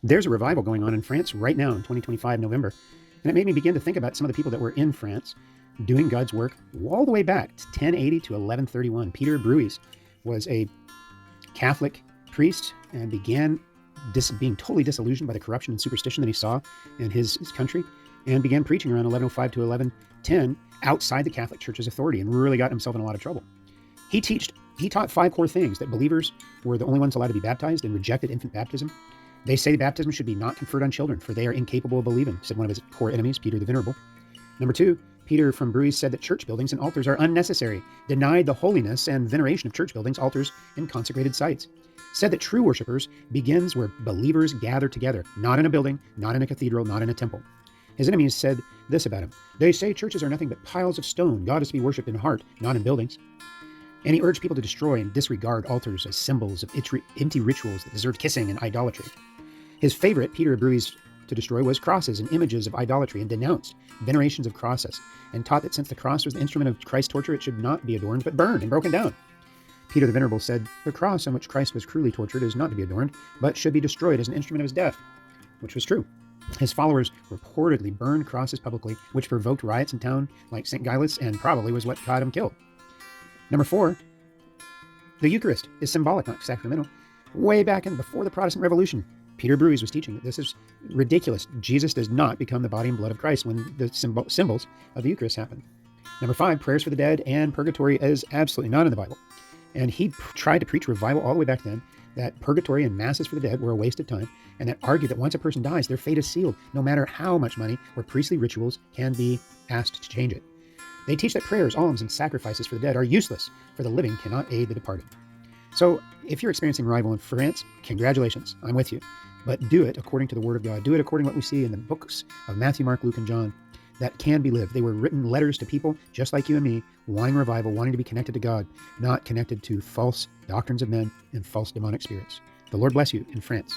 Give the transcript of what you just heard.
There's a revival going on in France right now in 2025 November, and it made me begin to think about some of the people that were in France doing God's work all the way back to 1080 to 1131. Peter Bruys was a Catholic priest and began being totally disillusioned by the corruption and superstition that he saw in his country, and began preaching around 1105 to 1110 outside the Catholic Church's authority, and really got himself in a lot of trouble. He taught five core things: that believers were the only ones allowed to be baptized, and rejected infant baptism. They say baptism should be not conferred on children, for they are incapable of believing, said one of his core enemies, Peter the Venerable. Number two, Peter from Bruys said that church buildings and altars are unnecessary, denied the holiness and veneration of church buildings, altars, and consecrated sites. Said that true worshipers begins where believers gather together, not in a building, not in a cathedral, not in a temple. His enemies said this about him: they say churches are nothing but piles of stone. God is to be worshipped in heart, not in buildings. And he urged people to destroy and disregard altars as symbols of empty rituals that deserved kissing and idolatry. His favorite, Peter Bruys, to destroy was crosses and images of idolatry, and denounced venerations of crosses, and taught that since the cross was the instrument of Christ's torture, it should not be adorned, but burned and broken down. Peter the Venerable said, the cross on which Christ was cruelly tortured is not to be adorned, but should be destroyed as an instrument of his death, which was true. His followers reportedly burned crosses publicly, which provoked riots in town like St. Gilles, and probably was what got him killed. Number four, the Eucharist is symbolic, not sacramental. Way back before the Protestant Revolution, Peter Bruys was teaching that this is ridiculous. Jesus does not become the body and blood of Christ when the symbols of the Eucharist happen. Number five, prayers for the dead and purgatory is absolutely not in the Bible. And he tried to preach revival all the way back then, that purgatory and masses for the dead were a waste of time, and that argued that once a person dies, their fate is sealed, no matter how much money or priestly rituals can be asked to change it. They teach that prayers, alms, and sacrifices for the dead are useless, for the living cannot aid the departed. So if you're experiencing revival in France, congratulations, I'm with you. But do it according to the Word of God. Do it according to what we see in the books of Matthew, Mark, Luke, and John that can be lived. They were written letters to people just like you and me, wanting revival, wanting to be connected to God, not connected to false doctrines of men and false demonic spirits. The Lord bless you in France.